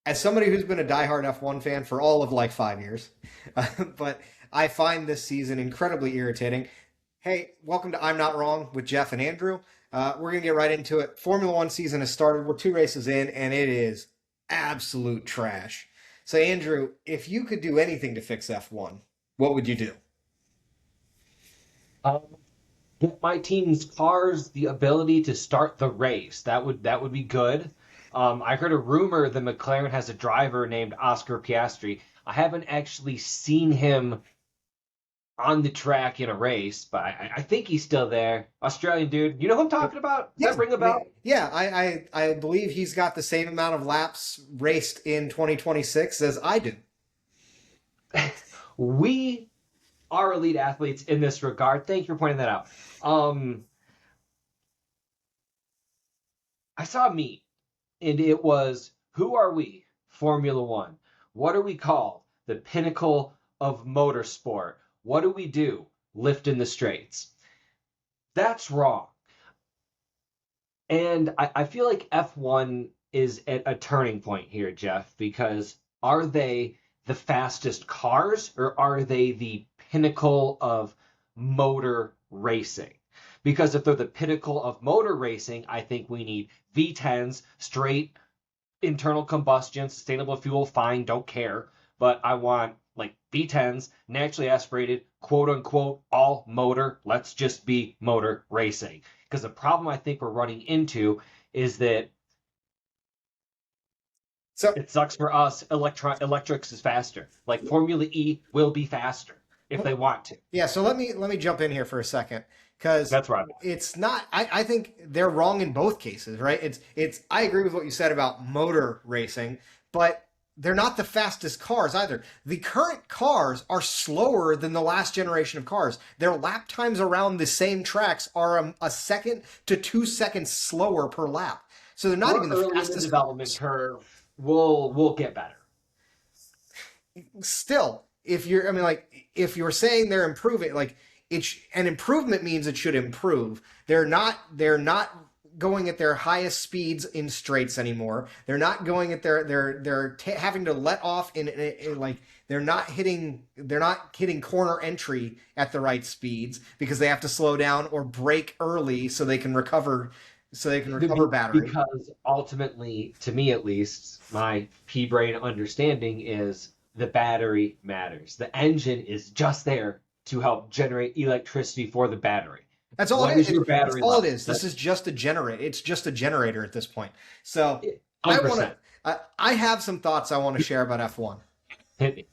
as somebody who's been a diehard F1 fan for all of like 5 years, but I find this season incredibly irritating. Hey, welcome to I'm Not Wrong with Jeff and Andrew. We're going to get right into it. Formula One season has started. We're 2 races in, and it is absolute trash. So, Andrew, if you could do anything to fix F1, what would you do? Um, Give my team's cars the ability to start the race. That would be good. I heard a rumor that McLaren has a driver named Oscar Piastri. I haven't actually seen him on the track in a race, but I think he's still there. Australian dude. You know who I'm talking about? Does Yeah, that ring a bell? yeah. I believe he's got the same amount of laps raced in 2026 as I do. We are elite athletes in this regard. Thank you for pointing that out. Um, I saw a meme, and it was, "Who are we? Formula One. What are we called? The pinnacle of motorsport. What do we do? Lift in the straights." That's wrong. And I feel like F1 is at a turning point here, Jeff, because are they the fastest cars or are they the pinnacle of motor racing? Because if they're the pinnacle of motor racing, I think we need V10s, straight internal combustion, sustainable fuel, fine, don't care. But I want like V10s, naturally aspirated, quote unquote, all motor. Let's just be motor racing. Because the problem I think we're running into is that So it sucks for us. Electrics is faster. Like Formula E will be faster if they want to. yeah, so let me jump in here for a second because That's right. it's not. I think they're wrong in both cases, right? It's. I agree with what you said about motor racing, but they're not the fastest cars either. The current cars are slower than the last generation of cars. Their lap times around the same tracks are a second to 2 seconds slower per lap. So they're not We're even the early in the fastest development cars. curve. We'll get better. Still, if you're, I mean, like, if you're saying they're improving, like, an improvement means it should improve. They're not going at their highest speeds in straights anymore. They're not going at having to let off like they're not hitting corner entry at the right speeds because they have to slow down or brake early so they can recover battery. Because ultimately, to me at least, my pea brain understanding is the battery matters. The engine is just there to help generate electricity for the battery. That's all What it is. is your That's battery all it level? is. This is just a generator. It's just a generator at this point. So I want 100%. to. I have some thoughts I want to share about F1. Hit me.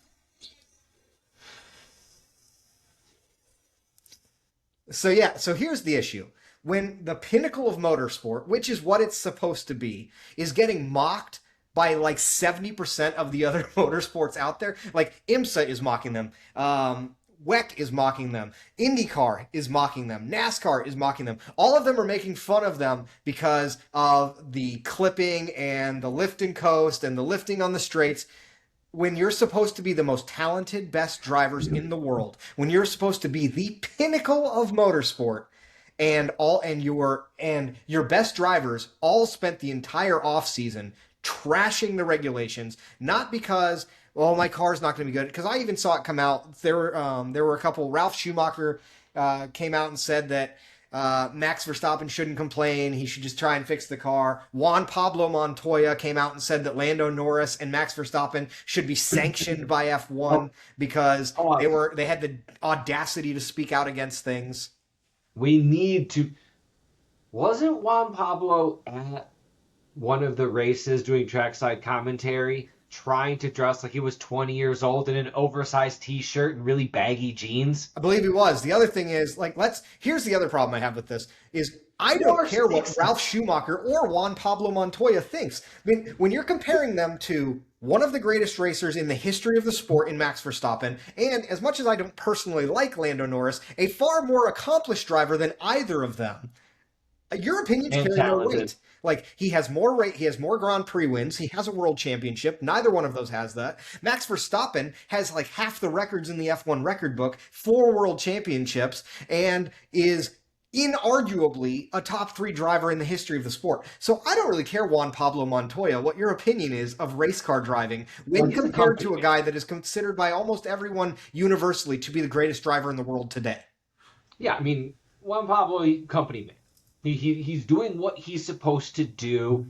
So yeah. So here's the issue. When the pinnacle of motorsport, which is what it's supposed to be, is getting mocked by like 70% of the other motorsports out there, like IMSA is mocking them. WEC is mocking them. IndyCar is mocking them. NASCAR is mocking them. All of them are making fun of them because of the clipping and the lift and coast and the lifting on the straights. When you're supposed to be the most talented, best drivers in the world, when you're supposed to be the pinnacle of motorsport, and your best drivers all spent the entire offseason trashing the regulations, not because, well, my car's not going to be good, because I even saw it come out. There were a couple. Ralph Schumacher came out and said that Max Verstappen shouldn't complain. He should just try and fix the car. Juan Pablo Montoya came out and said that Lando Norris and Max Verstappen should be sanctioned by F1 because Oh, they had the audacity to speak out against things. we need to. Wasn't Juan Pablo at one of the races doing trackside commentary, trying to dress like he was 20 years old in an oversized t-shirt and really baggy jeans? I believe he was. The other thing is, like, here's the other problem I have with this is I don't care what Ralph Schumacher or Juan Pablo Montoya thinks. I mean, when you're comparing them to one of the greatest racers in the history of the sport in Max Verstappen, and as much as I don't personally like Lando Norris, a far more accomplished driver than either of them, your opinions And carry no talented. weight. Like he has more Grand Prix wins. He has a world championship. Neither one of those has that. Max Verstappen has like half the records in the F1 record book, 4 world championships, and is inarguably a top 3 driver in the history of the sport. So I don't really care, Juan Pablo Montoya, what your opinion is of race car driving Well, when he's a compared company to a man. guy that is considered by almost everyone universally to be the greatest driver in the world today. Yeah, I mean, Juan Pablo, company man. He's doing what he's supposed to do.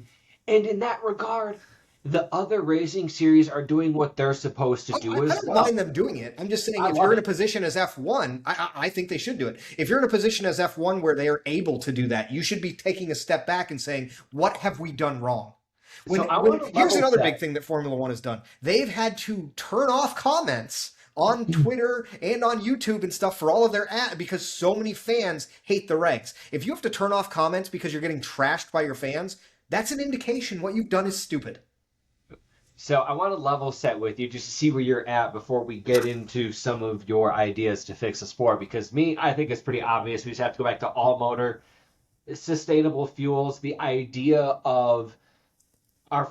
And in that regard, the other racing series are doing what they're supposed to Oh, do I as don't well. mind them doing it. I'm just saying, I if love you're in a it. position as F1, I think they should do it. If you're in a position as F1 where they are able to do that, you should be taking a step back and saying, what have we done wrong? So I When want to here's level another big set. thing that Formula One has done. They've had to turn off comments on Twitter and on YouTube and stuff for all of their ad because so many fans hate the regs. If you have to turn off comments because you're getting trashed by your fans, that's an indication what you've done is stupid. So I want to level set with you just to see where you're at before we get into some of your ideas to fix the sport. Because me, I think it's pretty obvious. We just have to go back to all motor, sustainable fuels. The idea of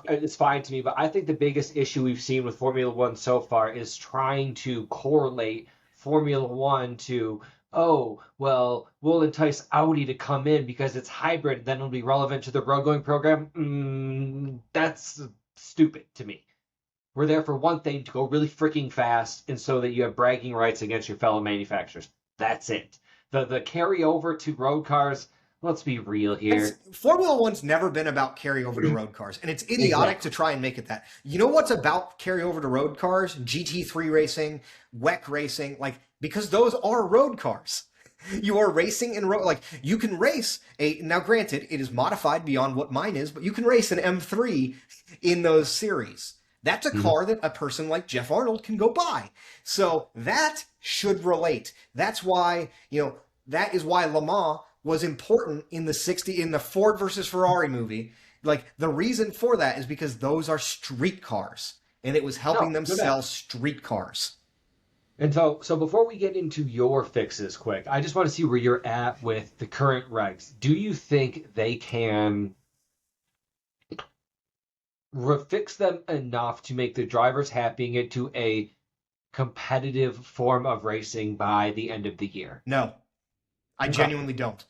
it's fine to me, but I think the biggest issue we've seen with Formula One so far is trying to correlate Formula One to, oh, well, we'll entice Audi to come in because it's hybrid, then it'll be relevant to the road going program. That's stupid to me. We're there for one thing, to go really freaking fast, and so that you have bragging rights against your fellow manufacturers. That's it. The carryover to road cars, let's be real here. Formula One's never been about carryover to road cars, and it's idiotic to Exactly. try and make it that. You know what's about carryover to road cars? GT3 racing, WEC racing, like because those are road cars. You are racing in road, like you can race a. Now, granted, it is modified beyond what mine is, but you can race an M3 in those series. That's a Mhm. car that a person like Jeff Arnold can go buy. So that should relate. That's why, that is why Le Mans was important in the 60 in the Ford versus Ferrari movie. Like the reason for that is because those are street cars and it was helping No, them no doubt. sell street cars. And so before we get into your fixes quick, I just want to see where you're at with the current regs. Do you think they can fix them enough to make the drivers happy and get to a competitive form of racing by the end of the year? No, I Okay. genuinely don't.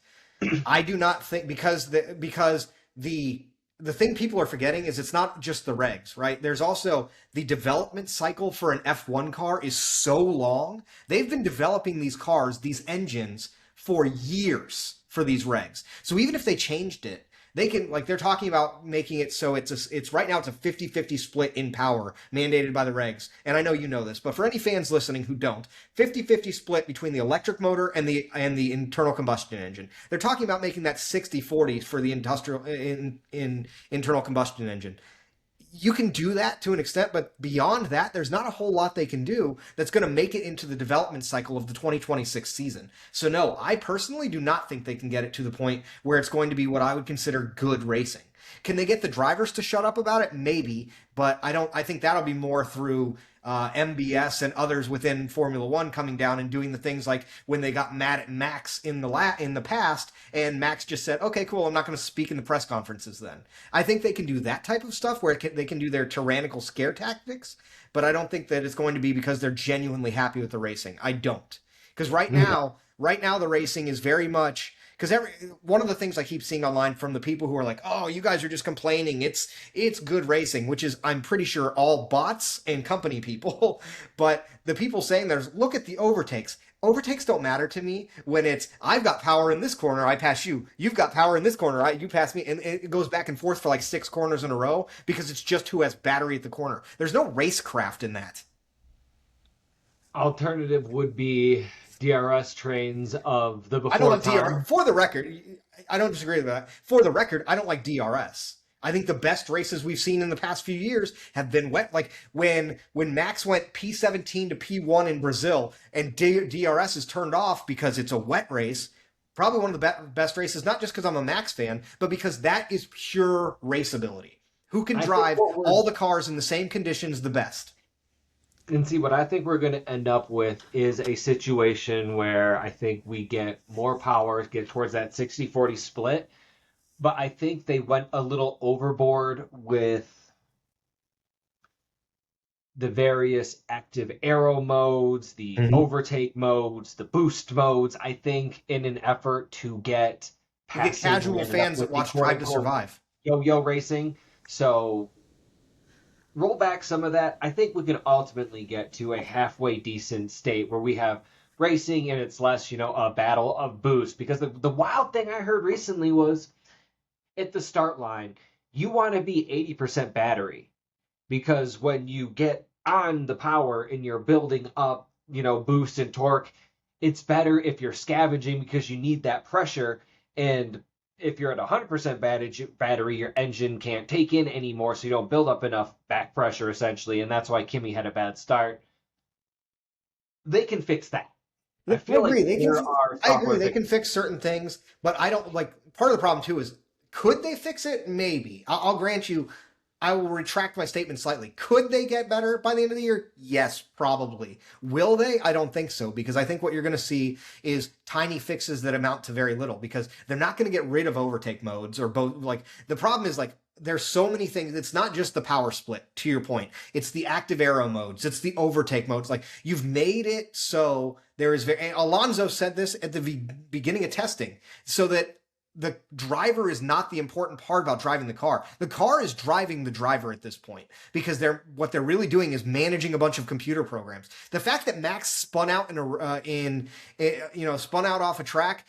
I do not think because the thing people are forgetting is it's not just the regs, right? There's also the development cycle for an F1 car is so long. They've been developing these cars, these engines for years for these regs. So even if they changed it, they can like they're talking about making it so it's right now it's a 50-50 split in power mandated by the regs. And I know you know this, but for any fans listening who don't, 50-50 split between the electric motor and the internal combustion engine. They're talking about making that 60-40 for the industrial in internal combustion engine. You can do that to an extent, but beyond that, there's not a whole lot they can do that's going to make it into the development cycle of the 2026 season. So, no, I personally do not think they can get it to the point where it's going to be what I would consider good racing. Can they get the drivers to shut up about it? Maybe, but I don't. I think that'll be more through MBS and others within Formula One coming down and doing the things like when they got mad at Max in the past, and Max just said, "Okay, cool, I'm not going to speak in the press conferences." Then I think they can do that type of stuff where they can do their tyrannical scare tactics, but I don't think that it's going to be because they're genuinely happy with the racing. I don't, because Okay. right now the racing is very much because every one of the things I keep seeing online from the people who are like, "Oh, you guys are just complaining. It's good racing," which is I'm pretty sure all bots and company people. But the people saying there's look at the overtakes. Overtakes don't matter to me when it's I've got power in this corner, I pass you. You've got power in this corner, you pass me, and it goes back and forth for like 6 corners in a row because it's just who has battery at the corner. There's no racecraft in that. Alternative would be DRS trains of the I don't before like time. DRS. For the record, I don't disagree with that. For the record, I don't like DRS. I think the best races we've seen in the past few years have been wet. Like when Max went P17 to P1 in Brazil, and DRS is turned off because it's a wet race. Probably one of the best races, not just because I'm a Max fan, but because that is pure raceability. Who can I think drive what we're all the cars in the same conditions the best? and see what I think we're going to end up with is a situation where I think we get more power, get towards that 60-40 split, but I think they went a little overboard with the various active aero modes, the Mhm. overtake modes, the boost modes, I think, in an effort to get You get passing and casual ended up fans that with the watch quote Drive to unquote Survive. yo-yo racing. So roll back some of that. I think we can ultimately get to a halfway decent state where we have racing and it's less, a battle of boost. Because the wild thing I heard recently was at the start line, you want to be 80% battery because when you get on the power and you're building up, boost and torque, it's better if you're scavenging because you need that pressure. And if you're at 100% battery, your engine can't take in anymore, so you don't build up enough back pressure essentially. And that's why Kimmy had a bad start. They can fix that. I I feel like agree. They can. there are I agree. software They can fixes. fix certain things, but I don't like. Part of the problem too is, could they fix it? Maybe. I'll grant you. I will retract my statement slightly. Could they get better by the end of the year? Yes, probably. Will they? I don't think so, because I think what you're going to see is tiny fixes that amount to very little, because they're not going to get rid of overtake modes or both. Like, the problem is, like, there's so many things. It's not just the power split, to your point. It's the active aero modes. It's the overtake modes. Like, you've made it so there is very. Alonso said this at the beginning of testing, so that the driver is not the important part about driving the car. The car is driving the driver at this point, because what they're really doing is managing a bunch of computer programs. The fact that Max spun out spun out off a track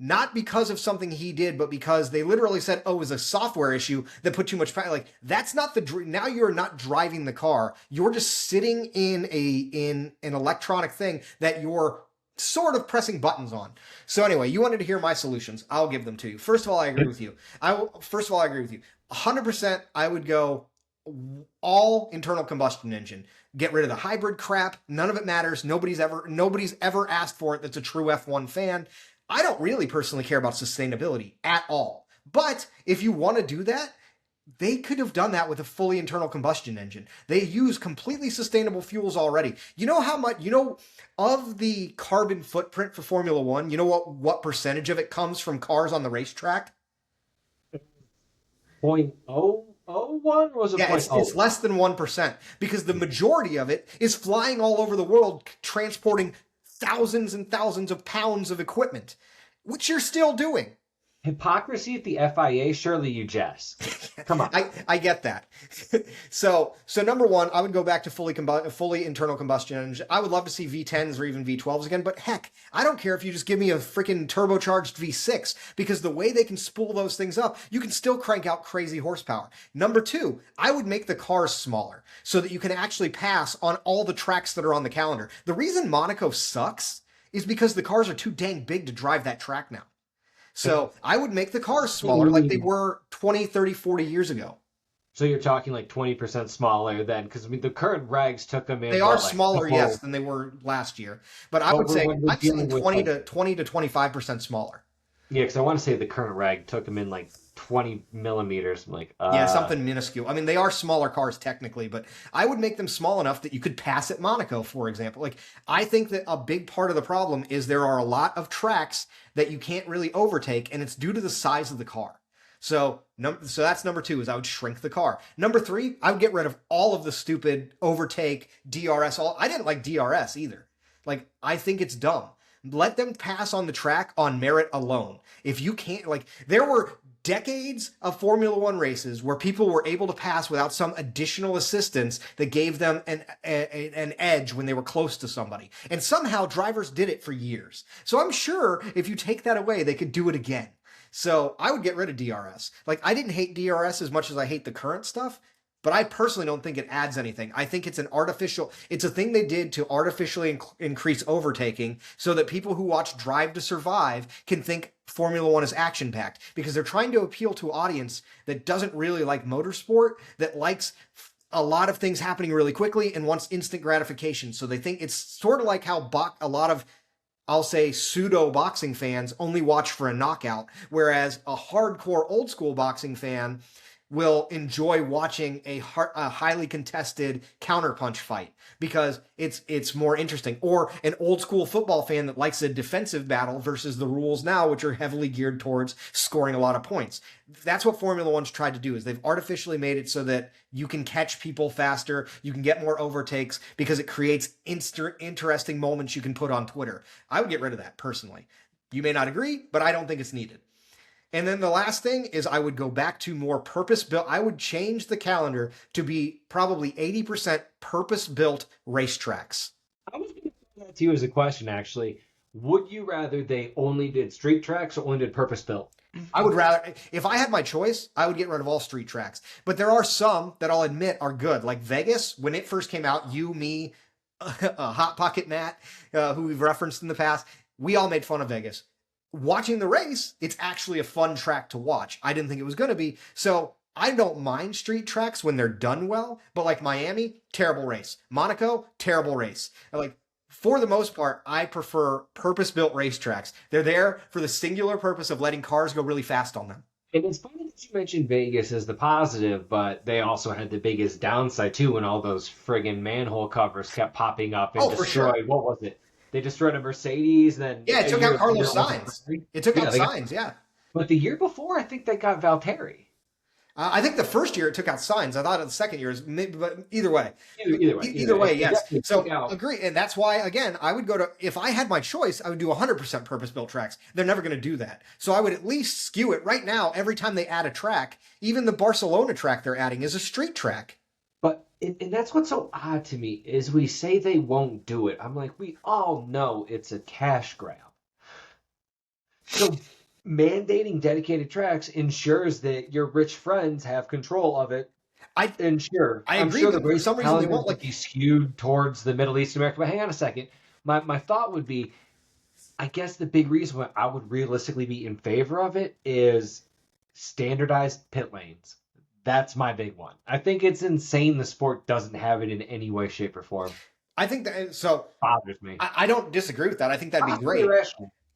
not because of something he did, but because they literally said, "Oh, it was a software issue that put too much power." Like, that's not now you're not driving the car. You're just sitting in an electronic thing that you're sort of pressing buttons on. So anyway, you wanted to hear my solutions. I'll give them to you. First of all, I agree with you. First of all, I agree with you. 100%, I would go all internal combustion engine. Get rid of the hybrid crap. None of it matters. Nobody's ever asked for it. That's a true F1 fan. I don't really personally care about sustainability at all. But if you want to do that, they could have done that with a fully internal combustion engine. They use completely sustainable fuels already. You know how much, of the carbon footprint for Formula One, you know what percentage of it comes from cars on the racetrack? 0.001 was a Yeah, point it's oh. less than 1%, because the majority of it is flying all over the world, transporting thousands and thousands of pounds of equipment, which you're still doing. Hypocrisy at the FIA, surely you jest. Come on. I get that. So number one, I would go back to fully internal combustion engine. I would love to see V10s or even V12s again, but heck, I don't care if you just give me a freaking turbocharged V6, because the way they can spool those things up, you can still crank out crazy horsepower. Number two, I would make the cars smaller so that you can actually pass on all the tracks that are on the calendar. The reason Monaco sucks is because the cars are too dang big to drive that track now. So I would make the cars smaller like they were 20, 30, 40 years ago. So you're talking like 20% smaller then, because I mean the current regs took them in They are what, like smaller, couple, yes, than they were last year. But I but would say when we're I'm saying dealing with like 20 to 25% smaller. yeah, because I want to say the current reg took them in like 20 millimeters. I'm like, Yeah, something minuscule. I mean, they are smaller cars technically, but I would make them small enough that you could pass at Monaco, for example. Like, I think that a big part of the problem is there are a lot of tracks that you can't really overtake, and it's due to the size of the car. So that's number two, is I would shrink the car. Number three, I would get rid of all of the stupid overtake, DRS. I didn't like DRS either. Like, I think it's dumb. Let them pass on the track on merit alone. If you can't, like, there were decades of Formula One races where people were able to pass without some additional assistance that gave them an edge when they were close to somebody. And somehow drivers did it for years. So I'm sure if you take that away, they could do it again. So I would get rid of DRS. Like, I didn't hate DRS as much as I hate the current stuff, but I personally don't think it adds anything. I think it's it's a thing they did to artificially increase overtaking so that people who watch Drive to Survive can think Formula One is action-packed, because they're trying to appeal to an audience that doesn't really like motorsport, that likes a lot of things happening really quickly and wants instant gratification. So they think it's sort of like how a lot of, I'll say, pseudo boxing fans only watch for a knockout, whereas a hardcore old school boxing fan will enjoy watching a highly contested counterpunch fight because it's more interesting. Or an old school football fan that likes a defensive battle versus the rules now, which are heavily geared towards scoring a lot of points. That's what Formula One's tried to do, is they've artificially made it so that you can catch people faster, you can get more overtakes because it creates interesting moments you can put on Twitter. I would get rid of that personally. You may not agree, but I don't think it's needed. And then the last thing is I would go back to more purpose-built. I would change the calendar to be probably 80% purpose-built racetracks. I was going to put that to you as a question, actually. Would you rather they only did street tracks or only did purpose-built? I would rather, if I had my choice, I would get rid of all street tracks. But there are some that I'll admit are good. Like Vegas, when it first came out, you, me, Hot Pocket Matt, who we've referenced in the past, we all made fun of Vegas. Watching the race, it's actually a fun track to watch. I didn't think it was going to be. So I don't mind street tracks when they're done well, but like Miami, terrible race. Monaco, terrible race. Like, for the most part, I prefer purpose-built racetracks. They're there for the singular purpose of letting cars go really fast on them. And it's funny that you mentioned Vegas as the positive, but they also had the biggest downside too when all those friggin' manhole covers kept popping up and destroyed. Sure. What was it? They destroyed a Mercedes, then yeah, it took out Carlos Sainz. It took out Sainz, yeah. But the year before, I think they got Valtteri. I think the first year it took out Sainz. I thought the second year is maybe, but either way. Either way, yes. So agree, and that's why again I would go to, if I had my choice, I would do 100% purpose-built tracks. They're never going to do that, so I would at least skew it. Right now, every time they add a track, even the Barcelona track they're adding is a street track. But and that's what's so odd to me is we say they won't do it. I'm like, we all know it's a cash grab. So mandating dedicated tracks ensures that your rich friends have control of it. I agree. I'm sure that for some reason they won't be skewed towards the Middle East America. But hang on a second. My thought would be, I guess the big reason why I would realistically be in favor of it is standardized pit lanes. That's my big one. I think it's insane the sport doesn't have it in any way, shape, or form. I think that, so bothers me. I don't disagree with that. I think that'd be great.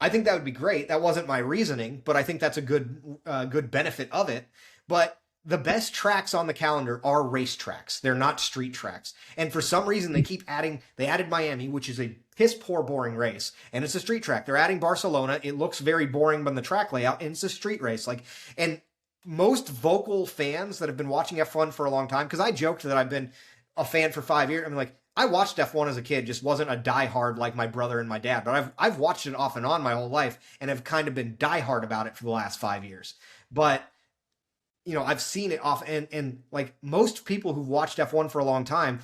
I think that would be great. That wasn't my reasoning, but I think that's a good benefit of it. But the best tracks on the calendar are race tracks. They're not street tracks. And for some reason, they added Miami, which is a piss poor boring race, and it's a street track. They're adding Barcelona. It looks very boring on the track layout, and it's a street race. And most vocal fans that have been watching F1 for a long time, because I joked that I've been a fan for 5 years. I mean, like, I watched F1 as a kid, just wasn't a diehard like my brother and my dad, but I've watched it off and on my whole life and have kind of been diehard about it for the last 5 years. But, you know, I've seen it off, and like most people who've watched F1 for a long time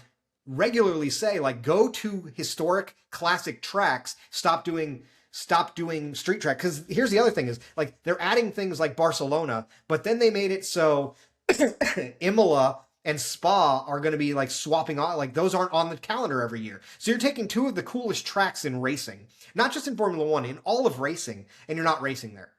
regularly say, like, go to historic classic tracks, stop doing street track. Because here's the other thing is, like, they're adding things like Barcelona, but then they made it so Imola and Spa are going to be like swapping on, like those aren't on the calendar every year. So you're taking two of the coolest tracks in racing, not just in Formula One, in all of racing, and you're not racing there.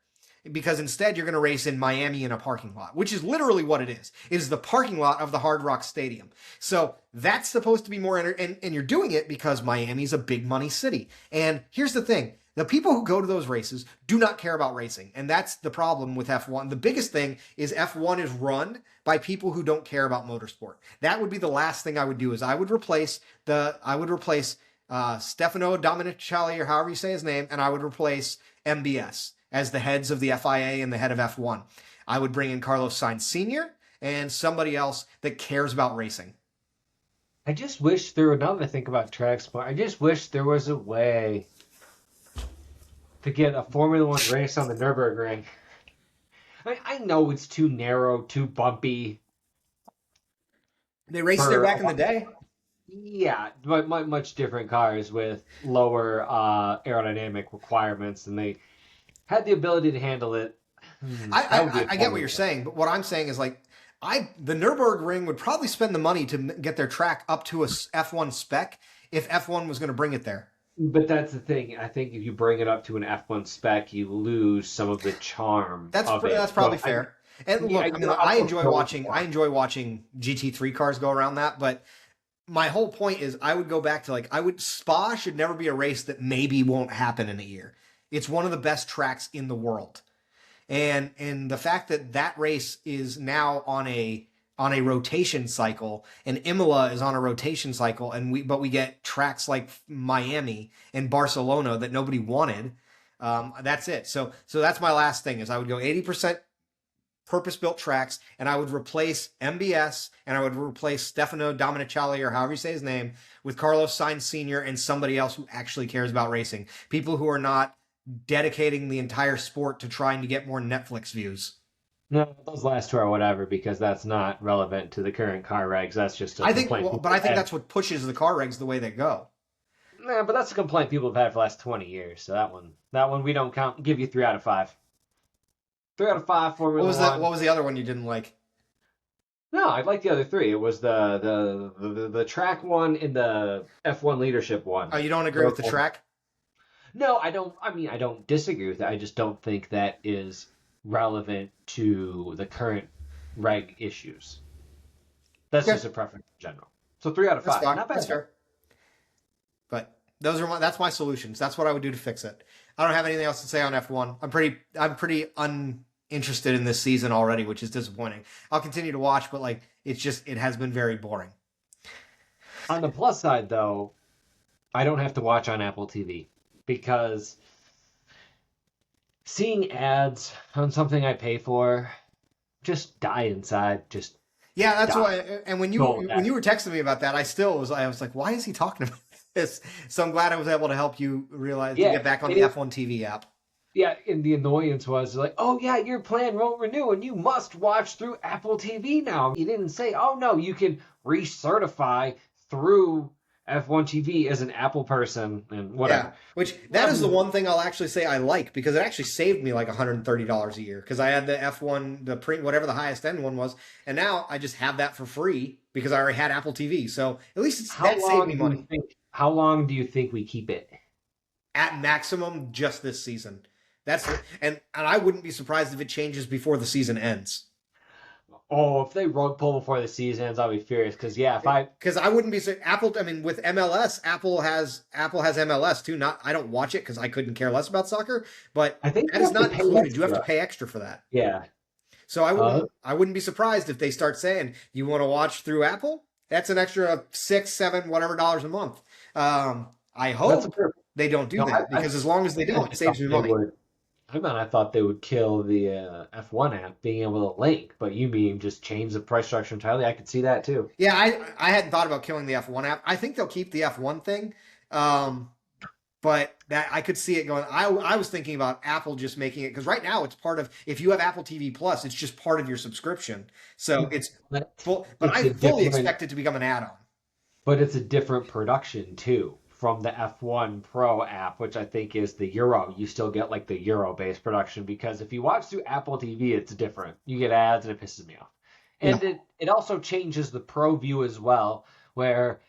Because instead you're going to race in Miami in a parking lot, which is literally what it is. It is the parking lot of the Hard Rock Stadium. So that's supposed to be more, and you're doing it because Miami's a big money city. And here's the thing. The people who go to those races do not care about racing. And that's the problem with F1. The biggest thing is F1 is run by people who don't care about motorsport. That would be the last thing I would do, is I would replace Stefano Domenicali, or however you say his name, and I would replace MBS as the heads of the FIA and the head of F1. I would bring in Carlos Sainz Sr. and somebody else that cares about racing. I just wish now that I think about track sport, I just wish there was a way to get a Formula One race on the Nürburgring. I know it's too narrow, too bumpy. They raced there back in the day. Yeah, but much different cars with lower aerodynamic requirements, and they had the ability to handle it. I get what you're saying, but what I'm saying is, like, the Nürburgring would probably spend the money to get their track up to a F1 spec if F1 was going to bring it there. But that's the thing. I think if you bring it up to an F1 spec, you lose some of the charm. That's probably fair. And look, I enjoy watching GT3 cars go around that, but my whole point is I would go back to, Spa should never be a race that maybe won't happen in a year. It's one of the best tracks in the world. And the fact that that race is now on a rotation cycle, and Imola is on a rotation cycle, and we get tracks like Miami and Barcelona that nobody wanted. That's it. So that's my last thing is I would go 80% purpose-built tracks, and I would replace MBS, and I would replace Stefano Domenicali, or however you say his name, with Carlos Sainz Sr. and somebody else who actually cares about racing. People who are not dedicating the entire sport to trying to get more Netflix views. No, those last two are whatever because that's not relevant to the current car regs. That's just a I think, complaint. but I think that's what pushes the car regs the way they go. Nah, but that's a complaint people have had for the last 20 years. So that one we don't count. Give you 3 out of 5. 3 out of 5 Formula One. What was the other one you didn't like? No, I like the other 3. It was the track one and the F1 leadership one. Oh, you don't agree with the track? No, I don't. I mean, I don't disagree with it. I just don't think that is relevant to the current reg issues. That's just a preference in general. So 3 out of 5. Not bad. That's fair. But that's my solutions. That's what I would do to fix it. I don't have anything else to say on F1. I'm pretty uninterested in this season already, which is disappointing. I'll continue to watch, but it has been very boring. On the plus side, though, I don't have to watch on Apple TV because seeing ads on something I pay for just die inside. Just that's why. And when you were texting me about that, I was like, why is he talking about this? So I'm glad I was able to help you realize to get back on the F1 TV app. Yeah, and the annoyance was like, oh yeah, your plan won't renew and you must watch through Apple TV now. You didn't say, oh no, you can recertify through F1 TV as an Apple person and whatever. Yeah, which that is the one thing I'll actually say I like because it actually saved me like $130 a year because I had the F1, the pre, whatever the highest end one was, and now I just have that for free because I already had Apple TV. So at least that saved me money. How long do you think we keep it? At maximum, just this season. And I wouldn't be surprised if it changes before the season ends. Oh, if they rug pull before the season ends, I'll be furious. Because I wouldn't be Apple. I mean, with MLS, Apple has MLS too. I don't watch it because I couldn't care less about soccer. But I think that is not included. You have to pay extra for that. Yeah. So I wouldn't be surprised if they start saying you want to watch through Apple. That's an extra $6, $7, whatever dollars a month. I hope they don't do that because as long as they do, it saves me money. I thought they would kill the F1 app being able to link, but you mean just change the price structure entirely? I could see that too. Yeah, I hadn't thought about killing the F1 app. I think they'll keep the F1 thing, but that I could see it going. I was thinking about Apple just making it because right now it's part of if you have Apple TV Plus, it's just part of your subscription. So it's full. But I fully expect it to become an add-on. But it's a different production too. From the F1 Pro app, which I think is the Euro. You still get like the Euro-based production because if you watch through Apple TV, it's different. You get ads and it pisses me off. And it also changes the Pro view as well, where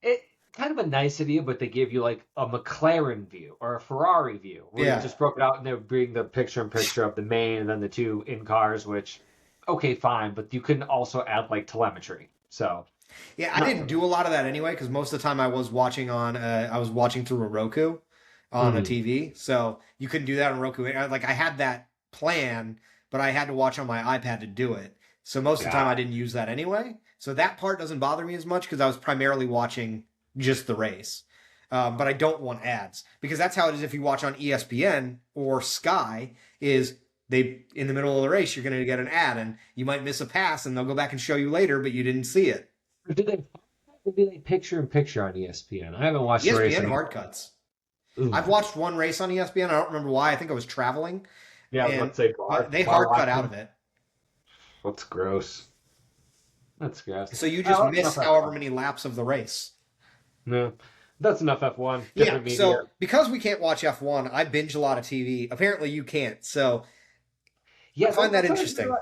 it kind of a nice idea, but they give you like a McLaren view or a Ferrari view where you just broke it out and they would bring the picture-in-picture of the main and then the two in cars, which, okay, fine, but you can also add like telemetry. So... Yeah, I didn't do a lot of that anyway because most of the time I was watching through a Roku on a TV, so you couldn't do that on Roku. Like I had that plan, but I had to watch on my iPad to do it. So most of the time I didn't use that anyway. So that part doesn't bother me as much because I was primarily watching just the race. But I don't want ads because that's how it is if you watch on ESPN or Sky. Is they in the middle of the race you're going to get an ad and you might miss a pass and they'll go back and show you later, but you didn't see it. Or did they be like picture-in-picture on ESPN? I haven't watched ESPN the race. Hard cuts. I've watched one race on ESPN. I don't remember why. I think I was traveling. Yeah, let's say they hard cut out of it. That's gross. That's gross. So you just miss however many laps of the race. No, that's enough F1. Yeah. So because we can't watch F1, I binge a lot of TV. Apparently, you can't. So I find that interesting.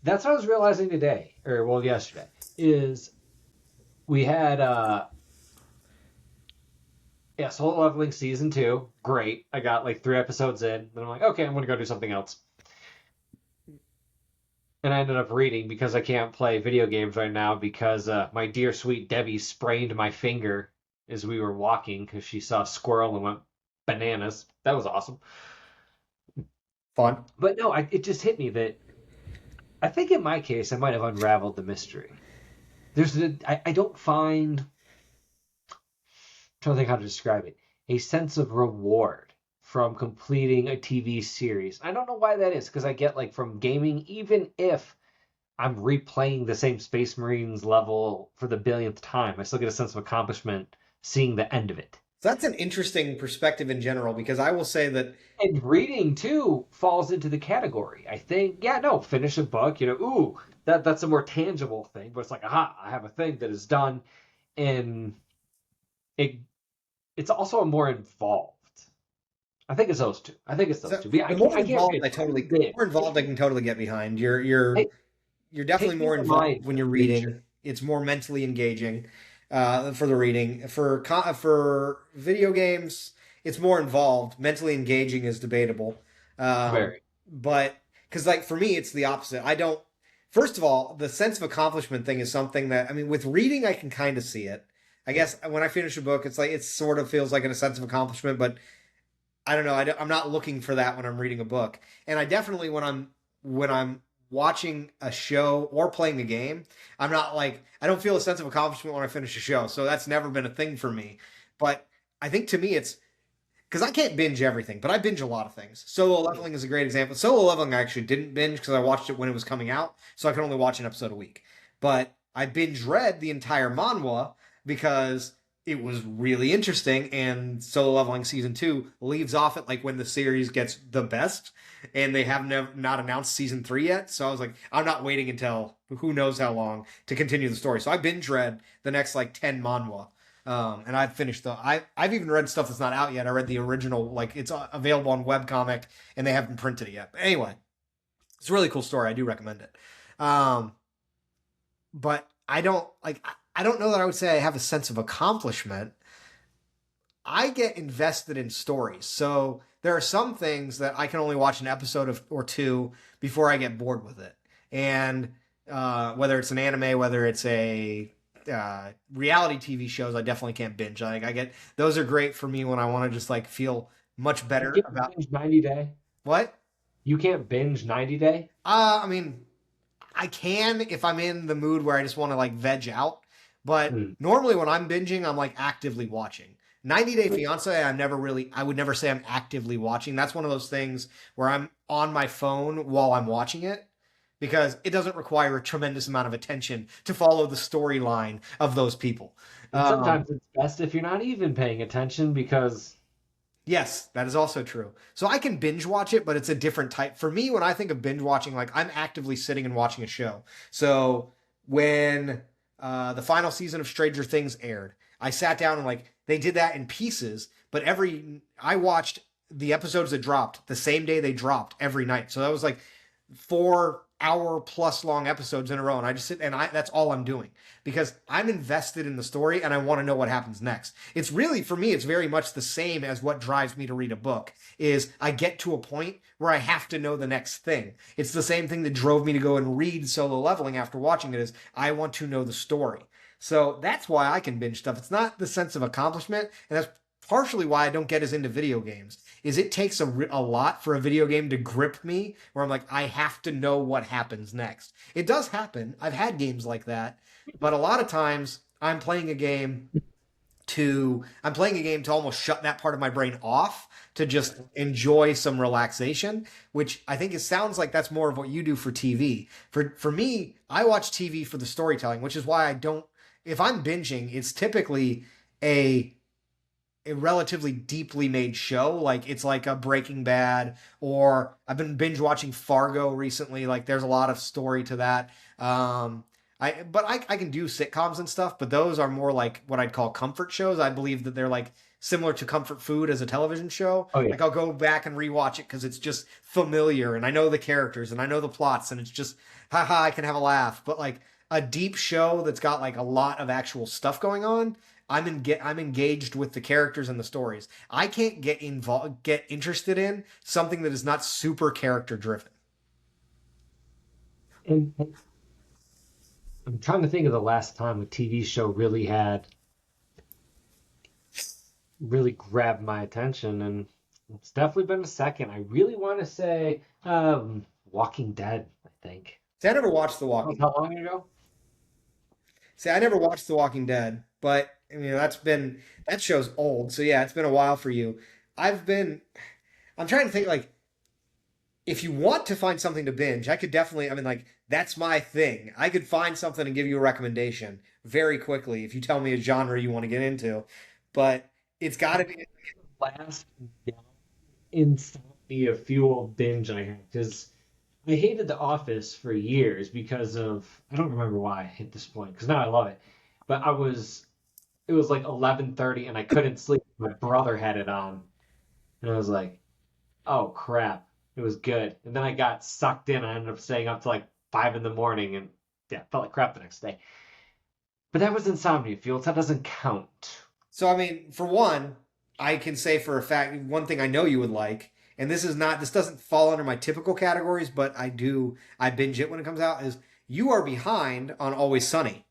That's what I was realizing today, or yesterday, is. We had Solo Leveling Season 2. Great. I got like 3 episodes in. Then I'm like, okay, I'm going to go do something else. And I ended up reading because I can't play video games right now because my dear sweet Debbie sprained my finger as we were walking because she saw a squirrel and went bananas. That was awesome. Fun. But no, it just hit me that I think in my case I might have unraveled the mystery. I don't find, trying to think how to describe it, a sense of reward from completing a TV series. I don't know why that is, because I get like from gaming, even if I'm replaying the same Space Marines level for the billionth time, I still get a sense of accomplishment seeing the end of it. So that's an interesting perspective in general because I will say that And reading too falls into the category. I think, yeah, no, finish a book, ooh, that's a more tangible thing, but it's like, aha, I have a thing that is done, and it it's also a more involved. I think it's those two. I think it's those so two. But yeah, the more I can't involved read I it. totally Big. more involved I can totally get behind. You're definitely Take me more to involved mind when you're creature. reading. It's more mentally engaging for the reading. For video games, it's more involved. Mentally engaging is debatable, Very. but because like for me, it's the opposite. I don't. First of all, the sense of accomplishment thing is something that I mean, with reading, I can kind of see it. I guess when I finish a book, it's like it sort of feels like a sense of accomplishment, but I don't know. I'm not looking for that when I'm reading a book, and I definitely when I'm watching a show or playing a game, I'm not like I don't feel a sense of accomplishment when I finish a show. So that's never been a thing for me. But I think to me it's because I can't binge everything, but I binge a lot of things. Solo leveling is a great example. Solo leveling I actually didn't binge because I watched it when it was coming out, so I can only watch an episode a week. But I binge read the entire manhwa because it was really interesting, and Solo Leveling season two leaves off at like when the series gets the best, and they have not announced season three yet. So I was like, I'm not waiting until who knows how long to continue the story. So I binge read the next like 10 manhwa. And I've finished I've even read stuff that's not out yet. I read the original, like it's available on webcomic, and they haven't printed it yet. But anyway, it's a really cool story. I do recommend it. Um, but I don't know that I would say I have a sense of accomplishment. I get invested in stories. So there are some things that I can only watch an episode of or two before I get bored with it. And whether it's an anime, whether it's a reality TV shows, I definitely can't binge. I get those are great for me when I want to just like feel much You better can't about binge 90 Day. what. You can't binge 90 Day. I mean, I can if I'm in the mood where I just want to like veg out. But Hmm. normally when I'm binging, I'm like actively watching. 90 Day Fiance, I would never say I'm actively watching. That's one of those things where I'm on my phone while I'm watching it because it doesn't require a tremendous amount of attention to follow the storyline of those people. And Um, sometimes it's best if you're not even paying attention because Yes, that is also true. So I can binge watch it, but it's a different type. For me, when I think of binge watching, like I'm actively sitting and watching a show. So when the final season of Stranger Things aired, I sat down and like they did that in pieces, but I watched the episodes that dropped the same day they dropped every night. So that was like 4 hour plus long episodes in a row, and I just sit and I that's all I'm doing because I'm invested in the story and I want to know what happens next. It's really for me, it's very much the same as what drives me to read a book. Is I get to a point where I have to know the next thing. It's the same thing that drove me to go and read Solo Leveling after watching it. Is I want to know the story. So that's why I can binge stuff. It's not the sense of accomplishment, and that's partially why I don't get as into video games. Is it takes a lot for a video game to grip me, where I'm like, I have to know what happens next. It does happen. I've had games like that, but a lot of times I'm playing a game to almost shut that part of my brain off to just enjoy some relaxation, which I think it sounds like that's more of what you do for TV. For me, I watch TV for the storytelling, which is why I don't if I'm binging, it's typically a a relatively deeply made show. Like it's like a Breaking Bad, or I've been binge watching Fargo recently. Like there's a lot of story to that. I can do sitcoms and stuff, but those are more like what I'd call comfort shows. I believe that they're like similar to comfort food as a television show. oh yeah. Like I'll go back and rewatch it because it's just familiar and I know the characters and I know the plots and it's just haha I can have a laugh. But like a deep show that's got like a lot of actual stuff going on, I'm engaged with the characters and the stories. I can't get interested in something that is not super character driven. And I'm trying to think of the last time a TV show really grabbed my attention, and It's definitely been a second. I really want to say Walking Dead, I think. See, I never watched The That was Walking. how long ago? See, I never watched The Walking Dead, but that show's old. So yeah, it's been a while for you. I've been. I'm trying to think like if you want to find something to binge, I could definitely. I mean, like that's my thing. I could find something and give you a recommendation very quickly if you tell me a genre you want to get into. But it's got to be. Last insomnia fueled binge I had because I hated The Office for years because of I don't remember why I hit this point because now I love it. But it was like 11:30 and I couldn't sleep. My brother had it on and I was like, oh crap, it was good. And then I got sucked in. I ended up staying up to like 5 in the morning and yeah, felt like crap the next day. But that was insomnia fuel, so that doesn't count. So I mean, for one, I can say for a fact one thing I know you would like, and this doesn't fall under my typical categories, but I binge it when it comes out. Is you are behind on Always Sunny.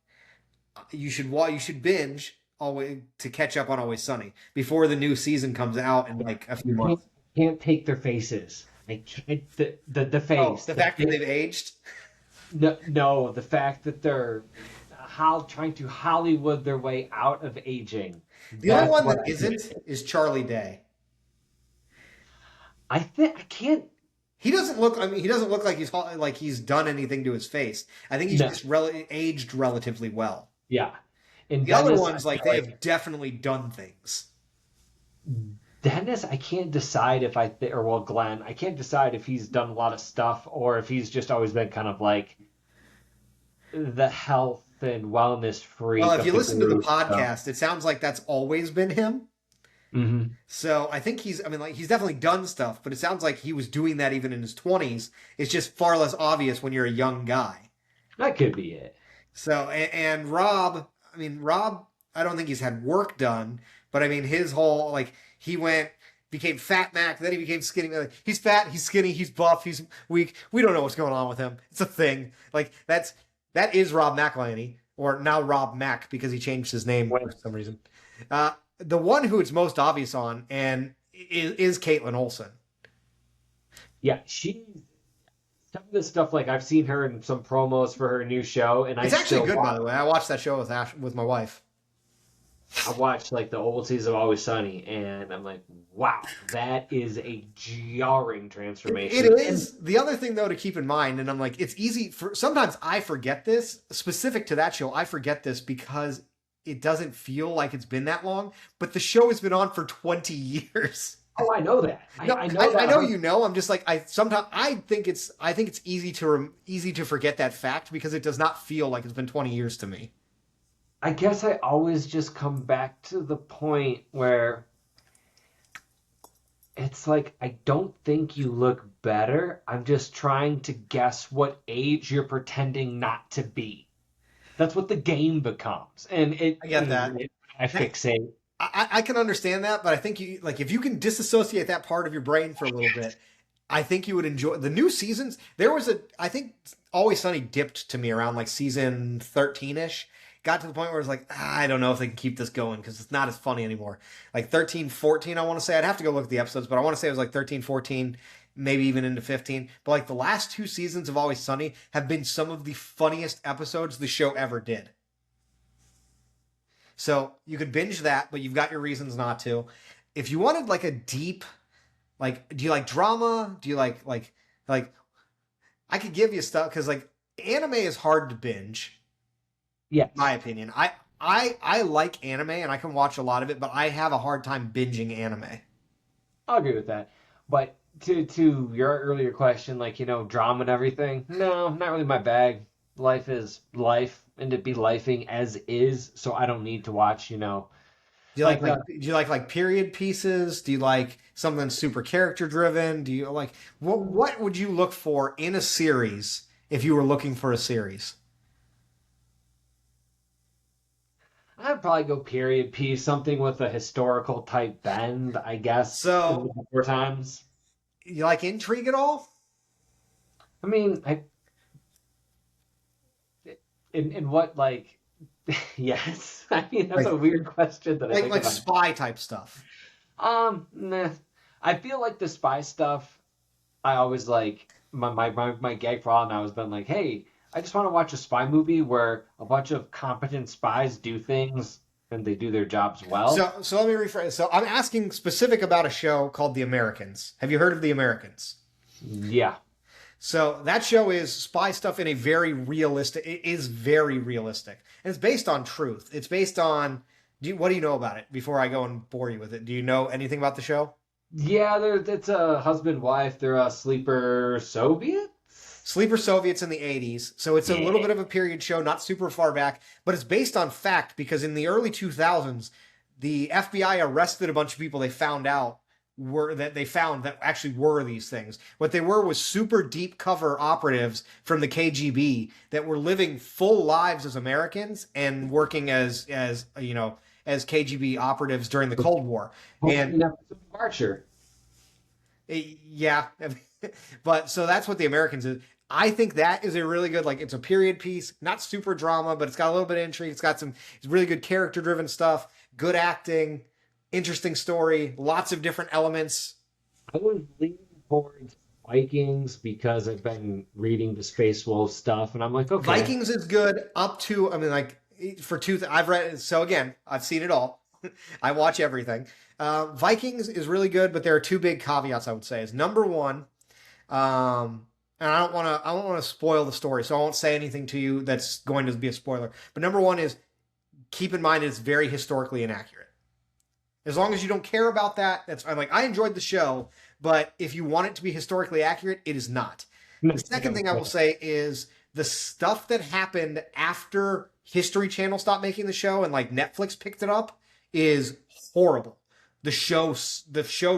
You should binge always to catch up on Always Sunny before the new season comes out in like a few Can't, months. can't take their faces. I can't, the Oh, face. the fact that they've aged. No, no, the fact that they're trying to Hollywood their way out of aging. The only That's one what that I isn't is Charlie Day. I think I can't. He doesn't look. I mean, he doesn't look like he's done anything to his face. I think he's No, just aged relatively well. yeah. And The other Dennis, I ones, like feel they like have definitely done things. Dennis, I can't decide if or well, Glenn, I can't decide if he's done a lot of stuff or if he's just always been kind of like the health and wellness Well, freak if of you the listen to the group. So, podcast, it sounds like that's always been him. hmm So I think I mean, like he's definitely done stuff, but it sounds like he was doing that even in his 20s. It's just far less obvious when you're a young guy. That could be it. So, and Rob, I mean, Rob, I don't think he's had work done, but I mean, his whole, like, became Fat Mac, then he became skinny. Like, he's fat, he's skinny, he's buff, he's weak. We don't know what's going on with him. It's a thing. Like, that is Rob McElhenney, or now Rob Mac, because he changed his name for some reason. The one who it's most obvious on, and is Caitlin Olsen. Yeah, some of this stuff like I've seen her in some promos for her new show, and It's actually good, by the way. I watched that show with my wife. I watched like the old season of Always Sunny, and I'm like, wow, that is a jarring It transformation. And is. The other thing, though, to keep in mind, and I'm like, it's easy for sometimes I forget this specific to that show. I forget this because it doesn't feel like it's been that long, but the show has been on for 20 years. oh, I know that. No, I know I that. know you know. I'm just like I think it's easy to forget that fact because it does not feel like it's been 20 years to me. I guess I always just come back to the point where it's like I don't think you look better. I'm just trying to guess what age you're pretending not to be. That's what the game becomes, and I get that. I fixate. I can understand that, but I think you like if you can disassociate that part of your brain for a little bit, I think you would enjoy the new seasons. I think Always Sunny dipped to me around like season 13-ish. Got to the point where it's like, I don't know if they can keep this going because it's not as funny anymore. Like 13, 14, I want to say. I'd have to go look at the episodes, but I want to say it was like 13, 14, maybe even into 15. But like the last two seasons of Always Sunny have been some of the funniest episodes the show ever did. So you could binge that, but you've got your reasons not to. If you wanted like a deep, like, do you like drama? Do you like? I could give you stuff because like anime is hard to binge, Yes, in my opinion. I like anime and I can watch a lot of it, but I have a hard time binging anime. I'll agree with that. But to your earlier question, like drama and everything, no, not really my bag. Life is life, and to be lifing as is, so I don't need to watch. Do you Like do you like period pieces? Do you like something super character driven? Do you like what would you look for in a series if you were looking for a series? I'd probably go period piece, something with a historical type bend, I guess, So, four times. you like intrigue at all? I mean, in what like, yes. I mean, that's Like a weird question that I think like about. spy type stuff. Nah. I feel like the spy stuff, I always like my gag for all now has been like, hey, I just want to watch a spy movie where a bunch of competent spies do things and they do their jobs well. So let me rephrase. So I'm asking specific about a show called The Americans. Have you heard of The Americans? Yeah. So that show is spy stuff in a very realistic. It is very realistic, and it's based on truth. It's based on. What do you know about it? Before I go and bore you with it, do you know anything about the show? Yeah, it's a husband wife. They're a sleeper Soviet. Sleeper Soviets in the 80s. So it's a little bit of a period show, not super far back, but it's based on fact because in the early 2000s, the FBI arrested a bunch of people they found out that actually were these things. What they were was super deep cover operatives from the KGB that were living full lives as Americans and working as as KGB operatives during the Cold War. And Archer. yeah, but so that's what The Americans is. I think that is a really good, like, it's a period piece, not super drama, but it's got a little bit of intrigue. It's really good character driven stuff, good acting, interesting story, lots of different elements. I was leaning towards Vikings because I've been reading the Space Wolf stuff, and I'm like, okay. Vikings is good up to, I mean, like, I've read, so again, I've seen it all. I watch everything. Vikings is really good, but there are two big caveats I would say. Is number one, and I don't want to spoil the story, so I won't say anything to you that's going to be a spoiler. But number one is keep in mind it's very historically inaccurate. As long as you don't care about that, that's fine. Like, I enjoyed the show, but if you want it to be historically accurate, it is not. The second thing I will say is the stuff that happened after History Channel stopped making the show and like Netflix picked it up is horrible. The show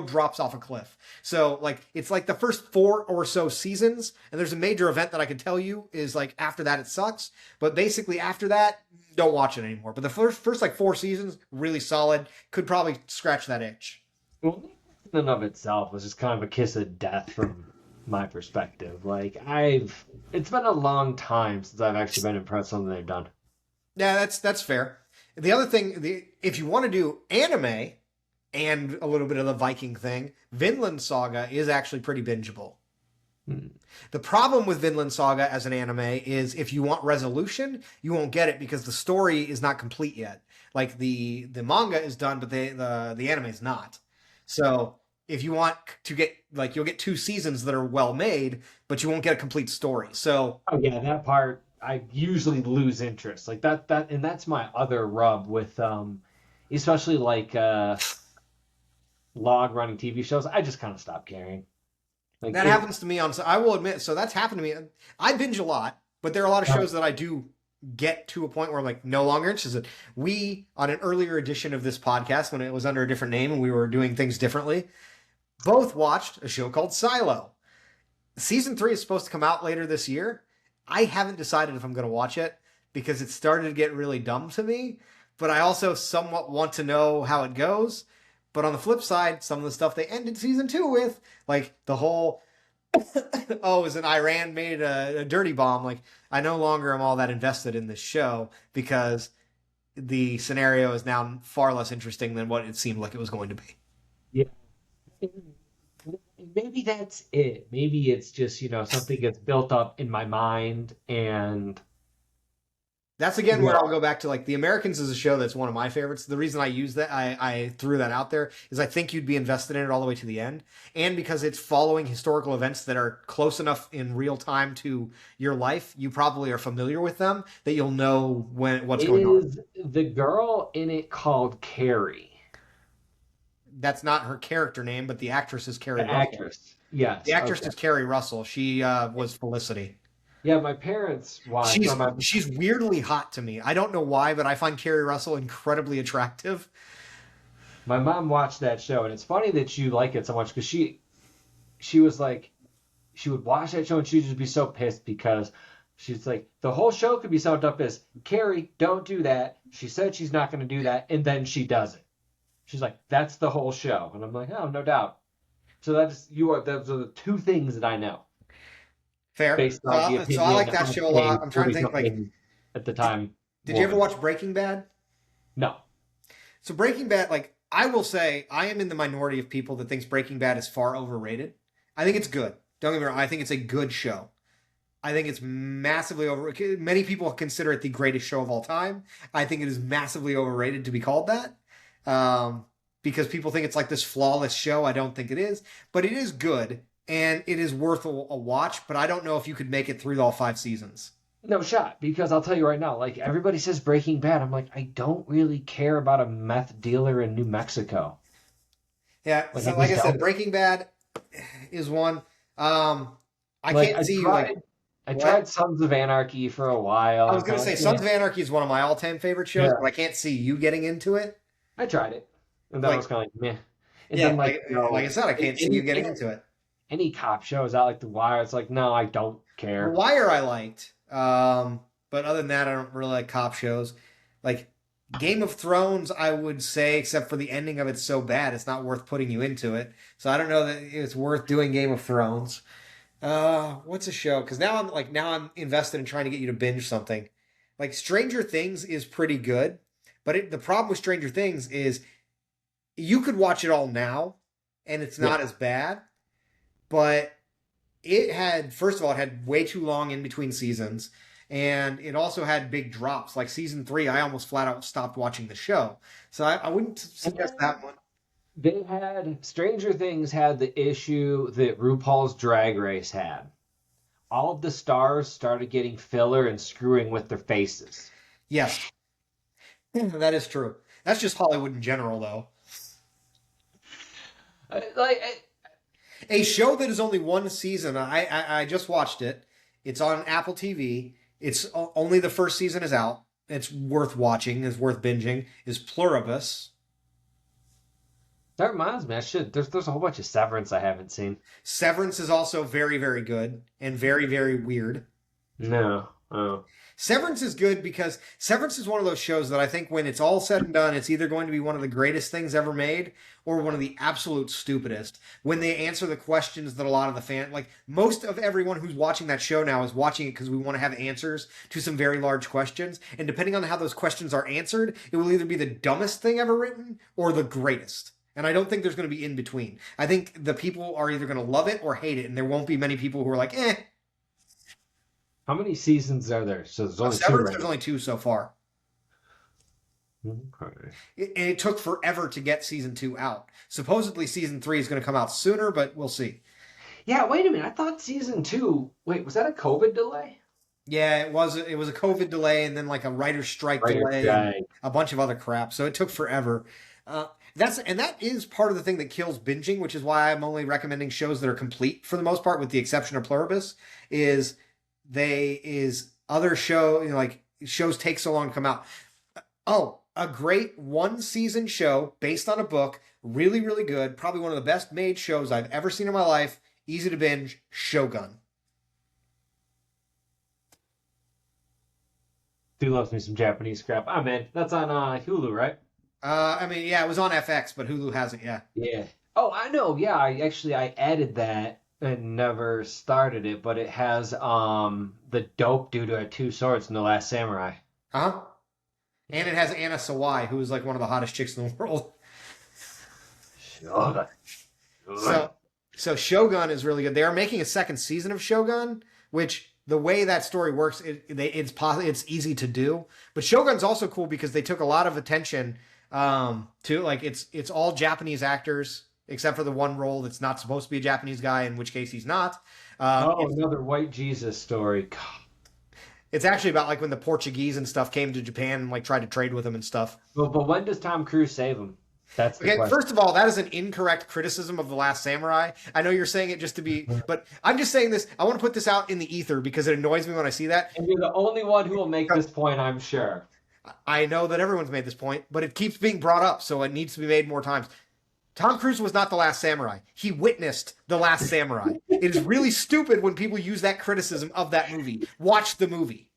drops off a cliff. So like it's like the first 4 or so seasons, and there's a major event that I can tell you is like after that it sucks. But basically after that, don't watch it anymore. But the first like 4 seasons, really solid. Could probably scratch that itch. Well, in and of itself was just kind of a kiss of death from my perspective. Like it's been a long time since I've actually been impressed with something they've done. Yeah, that's fair. The other thing, if you want to do anime and a little bit of the Viking thing, Vinland Saga is actually pretty bingeable. The problem with Vinland Saga as an anime is if you want resolution, you won't get it because the story is not complete yet. Like the manga is done, but the anime is not. So if you want to get, like, you'll get 2 seasons that are well made, but you won't get a complete story. So yeah, that part I usually lose interest. Like that and that's my other rub with especially like log running TV shows. I just kind of stopped caring. Like that happens to me I will admit, so that's happened to me. I binge a lot, but there are a lot of shows that I do get to a point where I'm like no longer interested. We, on an earlier edition of this podcast, when it was under a different name and we were doing things differently, both watched a show called Silo. Season 3 is supposed to come out later this year. I haven't decided if I'm going to watch it because it started to get really dumb to me, but I also somewhat want to know how it goes. But on the flip side, some of the stuff they ended season 2 with, like the whole, oh, is an Iran made a dirty bomb? Like, I no longer am all that invested in this show because the scenario is now far less interesting than what it seemed like it was going to be. Yeah. Maybe that's it. Maybe it's just, something gets built up in my mind and that's again where I'll go back to, like, The Americans is a show that's one of my favorites. The reason I use that, I threw that out there, is I think you'd be invested in it all the way to the end. And because it's following historical events that are close enough in real time to your life, you probably are familiar with them, that you'll know what's going on. Is the girl in it called Carrie? That's not her character name, but the actress is Carrie Russell. Actress. Yes. The actress is Carrie Russell. She was Felicity. Yeah, my parents watched. She's weirdly hot to me. I don't know why, but I find Carrie Russell incredibly attractive. My mom watched that show, and it's funny that you like it so much because she was like, she would watch that show and she'd just be so pissed because she's like, the whole show could be summed up as, Carrie, don't do that. She said she's not going to do that, and then she does it. She's like, that's the whole show. And I'm like, oh, no doubt. So those are the 2 things that I know. Fair. So I like that show a lot. I'm trying to think, like, at the time. Did you ever watch Breaking Bad? No. So Breaking Bad, like, I will say I am in the minority of people that thinks Breaking Bad is far overrated. I think it's good. Don't get me wrong. I think it's a good show. I think it's massively over. Many people consider it the greatest show of all time. I think it is massively overrated to be called that, because people think it's like this flawless show. I don't think it is, but it is good and it is worth a watch. But I don't know if you could make it through all 5 seasons. No shot, because I'll tell you right now, like everybody says Breaking Bad, I'm like, I don't really care about a meth dealer in New Mexico. Yeah, so like I said, Breaking Bad is one. I can't see you like. I tried Sons of Anarchy for a while. I was going to say Sons of Anarchy is one of my all-time favorite shows, but I can't see you getting into it. I tried it, and that was kind of like meh. And then, like I said, I can't see you getting into it. Any cop shows out like The Wire, it's like, no, I don't care. The Wire I liked, but other than that, I don't really like cop shows. Like Game of Thrones, I would say, except for the ending of it's so bad, it's not worth putting you into it. So I don't know that it's worth doing Game of Thrones. What's a show? Because now I'm invested in trying to get you to binge something. Like Stranger Things is pretty good, but the problem with Stranger Things is you could watch it all now, and it's not as bad. But it had, first of all, it had way too long in between seasons, and it also had big drops. Like season 3, I almost flat out stopped watching the show. So I wouldn't suggest that one. Stranger Things had the issue that RuPaul's Drag Race had. All of the stars started getting filler and screwing with their faces. Yes. That is true. That's just Hollywood in general, though. A show that is only one season, I just watched it. It's on Apple TV. It's only the first season is out. It's worth watching. It's worth binging. Is Pluribus. That reminds me, there's a whole bunch of Severance I haven't seen. Severance is also very, very good and very, very weird. No. Oh. Severance is good because Severance is one of those shows that I think when it's all said and done, it's either going to be one of the greatest things ever made or one of the absolute stupidest. When they answer the questions that a lot of the like most of everyone who's watching that show now is watching it because we want to have answers to some very large questions. And depending on how those questions are answered, it will either be the dumbest thing ever written or the greatest. And I don't think there's going to be in between. I think the people are either going to love it or hate it, and there won't be many people who are like, eh. How many seasons are there? So there's only Severance, two. There's only 2 so far. Okay. It took forever to get season 2 out. Supposedly season 3 is going to come out sooner, but we'll see. Yeah, wait a minute. I thought season 2. Wait, was that a COVID delay? Yeah, it was. It was a COVID delay, and then like a writer's strike delay, and a bunch of other crap. So it took forever. That is part of the thing that kills binging, which is why I'm only recommending shows that are complete for the most part, with the exception of Pluribus. Other show, like shows take so long to come out. Oh, a great 1-season show based on a book, really, really good, probably one of the best made shows I've ever seen in my life. Easy to binge, Shogun. Dude loves me some Japanese crap. I'm in. That's on Hulu, right? It was on FX, but Hulu has it, yeah. Yeah. Oh, I know. Yeah, I added that and never started it, but it has the dope dude who had 2 swords in The Last Samurai. Uh-huh. And it has Anna Sawai, who is like one of the hottest chicks in the world. Shogun. So Shogun is really good. They are making a 2nd season of Shogun, which the way that story works, it's easy to do. But Shogun's also cool because they took a lot of attention to like it's all Japanese actors except for the one role that's not supposed to be a Japanese guy, in which case he's not. Another white Jesus story. God. It's actually about like when the Portuguese and stuff came to Japan and like tried to trade with them and stuff. But when does Tom Cruise save him? That's the question. First of all, that is an incorrect criticism of The Last Samurai. I know you're saying it just to be, but I'm just saying this. I want to put this out in the ether because it annoys me when I see that. And you're the only one who will make this point, I'm sure. I know that everyone's made this point, but it keeps being brought up, so it needs to be made more times. Tom Cruise was not The Last Samurai. He witnessed The Last Samurai. It is really stupid when people use that criticism of that movie. Watch the movie.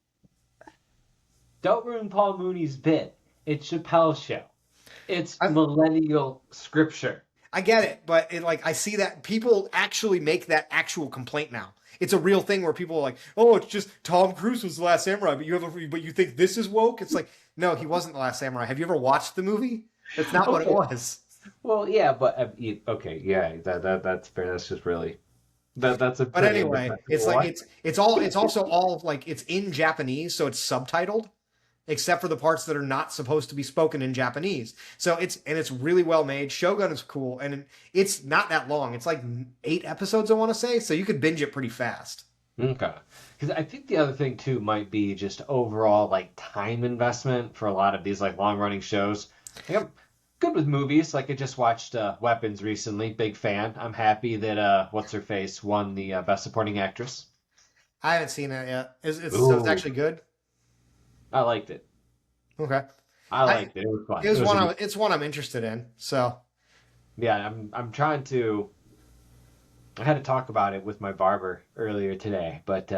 Don't ruin Paul Mooney's bit. It's Chappelle's show. It's millennial scripture. I get it, but I see that people actually make that actual complaint now. It's a real thing where people are like, "Oh, it's just Tom Cruise was The Last Samurai," but you think this is woke? It's like, no, he wasn't The Last Samurai. Have you ever watched the movie? That's not what it was. Well, yeah, but okay, yeah, that's fair. That's just really that's a But pretty anyway, it's indefensible like one. it's also all like it's in Japanese, so it's subtitled, except for the parts that are not supposed to be spoken in Japanese. So it's really well made. Shogun is cool, and it's not that long. It's like 8 episodes, I want to say, so you could binge it pretty fast. Okay, because I think the other thing too might be just overall like time investment for a lot of these like long running shows. Like, I'm good with movies. Like I just watched Weapons recently. Big fan. I'm happy that what's her face won the best supporting actress. I haven't seen it yet. So it's Ooh, actually good. I liked it. Okay, I I liked it. It was fun. it It was was a one good. it's one I'm interested in. So Yeah, I'm trying to. I had to talk about it with my barber earlier today, but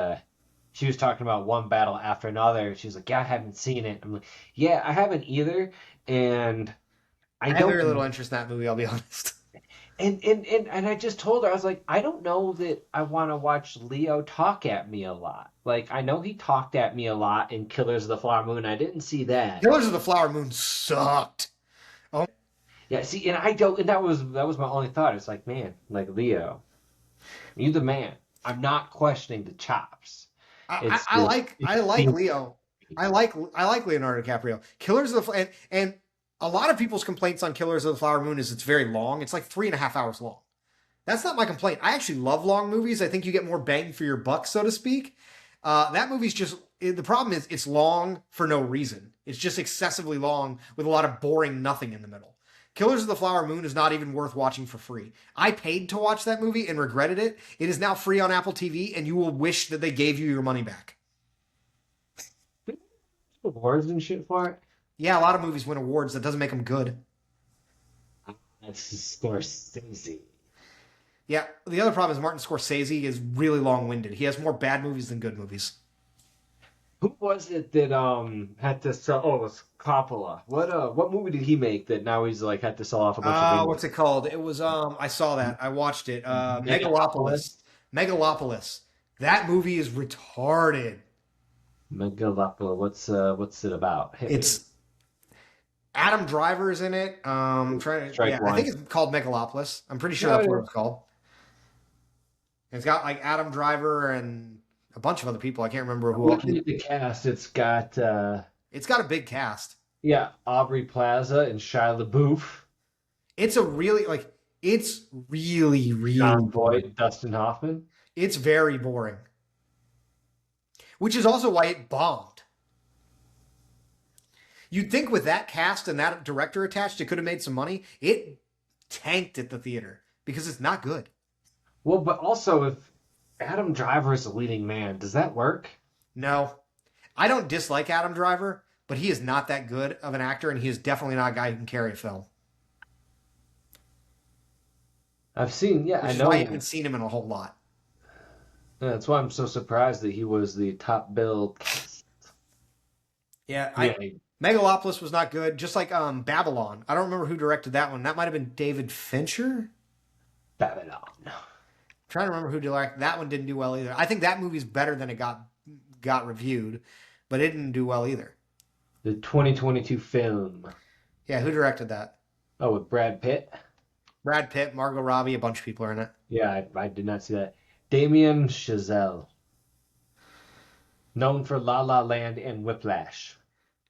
she was talking about one battle after another. She's like, "Yeah, I haven't seen it." I'm like, "Yeah, I haven't either," and I I have very little don't. interest in that movie. I'll be honest. And I just told her I was like, I don't know that I want to watch Leo talk at me a lot. Like I know he talked at me a lot in Killers of the Flower Moon. I didn't see that. Killers of the Flower Moon sucked. Oh, Yeah, see, and I don't. And that was my only thought. It's like, man, like Leo, you the man. I'm not questioning the chops. It's I just like it I like seems. Leo. I like Leonardo DiCaprio. Killers of the and a lot of people's complaints on Killers of the Flower Moon is it's very long. It's like 3.5 hours long. That's not my complaint. I actually love long movies. I think you get more bang for your buck, so to speak. That movie's just the problem is it's long for no reason. It's just excessively long with a lot of boring nothing in the middle. Killers of the Flower Moon is not even worth watching for free. I paid to watch that movie and regretted it. It is now free on Apple TV, and you will wish that they gave you your money back. Awards and shit for it. Yeah, a lot of movies win awards. That doesn't make them good. That's Scorsese. Yeah, the other problem is Martin Scorsese is really long-winded. He has more bad movies than good movies. Who was it that had to sell? Oh, it was Coppola. What movie did he make that now he's like had to sell off a bunch of What's England? it called? It was I saw that. I watched it. Megalopolis. Megalopolis. Megalopolis. That movie is retarded. Megalopolis. What's it about? Hit me. It's Adam Driver's in it. Trying to Strike yeah, I think one. it's called Megalopolis. I'm pretty sure No, that's what yeah. it's called. And it's got like Adam Driver and a bunch of other people. I can't remember I'm who. looking at the cast. It's got It's got a big cast. yeah, Aubrey Plaza and Shia LaBeouf, It's a really like it's really really John boring. Boyd, Dustin Hoffman. It's very boring, which is also why it bombed. You'd think with that cast and that director attached, it could have made some money. It tanked at the theater because it's not good. Well, but also if Adam Driver is the leading man, does that work? No, I don't dislike Adam Driver, but he is not that good of an actor, and he is definitely not a guy who can carry a film. I've seen, yeah, Which I is why you know. haven't seen him in a whole lot. That's why I'm so surprised that he was the top billed. Yeah, Yeah, Megalopolis was not good. Just like Babylon. I don't remember who directed that one. That might have been David Fincher. Babylon. Trying to remember who directed that one. Didn't do well either. I think that movie's better than it got reviewed, but it didn't do well either. The 2022 film. Yeah, who directed that? Oh, with Brad Pitt. Brad Pitt, Margot Robbie, a bunch of people are in it. Yeah, I did not see that. Damien Chazelle, known for La La Land and Whiplash.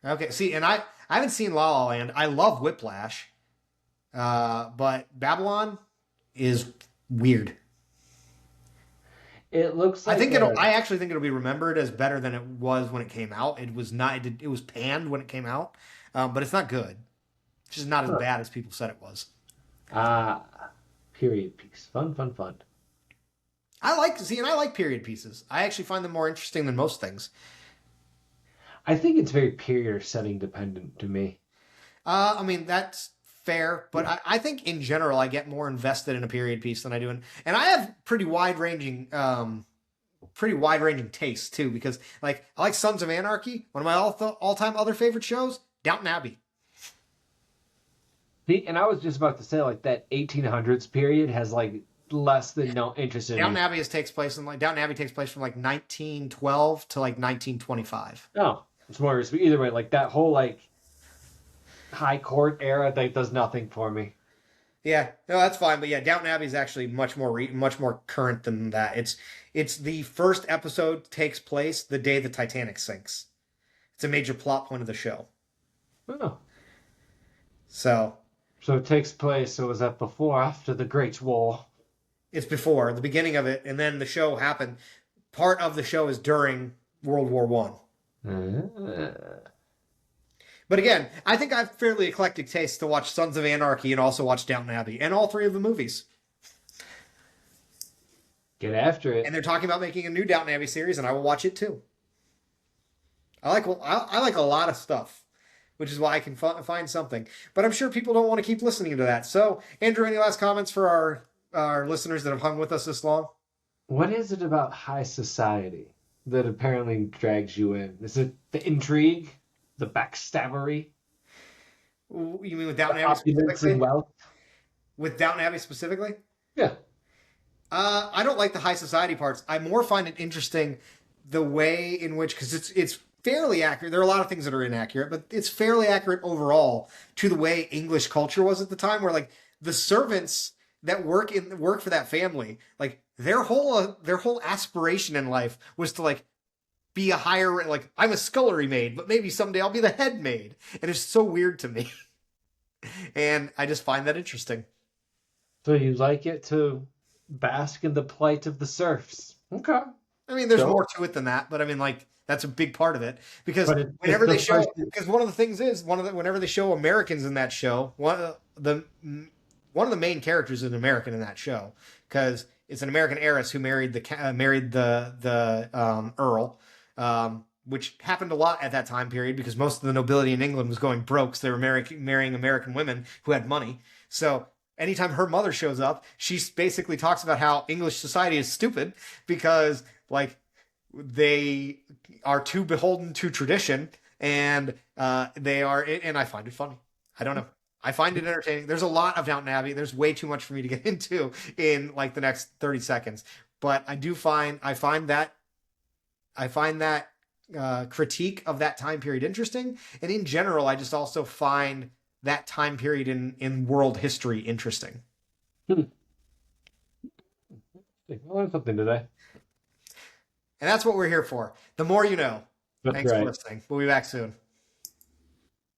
Okay, see, and I haven't seen La La Land. I love Whiplash, but Babylon is weird. It looks like I actually think it'll be remembered as better than it was when it came out. It was not. It was panned when it came out, but it's not good. It's just not as huh. bad as people said it was. Period piece. Fun, fun, fun. And I like period pieces. I actually find them more interesting than most things. I think it's very period setting dependent to me. I mean, that's fair, but I think in general I get more invested in a period piece than I do in, and I have pretty wide ranging tastes too. Because like I like Sons of Anarchy, one of my all time other favorite shows, Downton Abbey. And I was just about to say, like, that 1800s period has, like, less than no interest in Downton me. Abbey Downton Abbey takes place from like 1912 to like 1925. No, it's more either way. Like, that whole, like, high court era, that does nothing for me. Yeah, no, that's fine. But yeah, Downton Abbey is actually much more current than that. It's the first episode takes place the day the Titanic sinks. It's a major plot point of the show. Oh. So So it takes place, so was that before or after the Great War? it's before the beginning of it, and then the show happened. Part of the show is during World War One. But again, I think I have fairly eclectic taste to watch Sons of Anarchy and also watch Downton Abbey and all three of the movies. Get after it. And they're talking about making a new Downton Abbey series, and I will watch it too. I like a lot of stuff, which is why I can find something. But I'm sure people don't want to keep listening to that. So, Andrew, any last comments for our listeners that have hung with us this long? What is it about high society that apparently drags you in? Is it the intrigue? The backstabbery? You mean with Downton The Abbey opulence specifically? and wealth? With Downton Abbey specifically? Yeah. I don't like the high society parts. I more find it interesting the way in which, because it's fairly accurate. There are a lot of things that are inaccurate, but it's fairly accurate overall to the way English culture was at the time, where like the servants that work for that family, like their whole aspiration in life was to like be a higher, like I'm a scullery maid, but maybe someday I'll be the head maid, and it's so weird to me, and I just find that interesting. So you like it to bask in the plight of the serfs? Okay. I mean, there's So- more to it than that, but I mean, like that's a big part of it because But whenever it's they the show, first- because one of the things is whenever they show Americans in that show, one of the main characters is an American in that show because it's an American heiress who married the Earl, which happened a lot at that time period because most of the nobility in England was going broke, so they were marrying American women who had money. So anytime her mother shows up, she basically talks about how English society is stupid because like they are too beholden to tradition and they are, and I find it funny. I don't know. I find it entertaining. There's a lot of Downton Abbey. There's way too much for me to get into in like the next 30 seconds. But I find that critique of that time period interesting. And in general, I just also find that time period in world history interesting. I learned something today. And that's what we're here for. The more you know. That's Thanks for right. listening. We'll be back soon.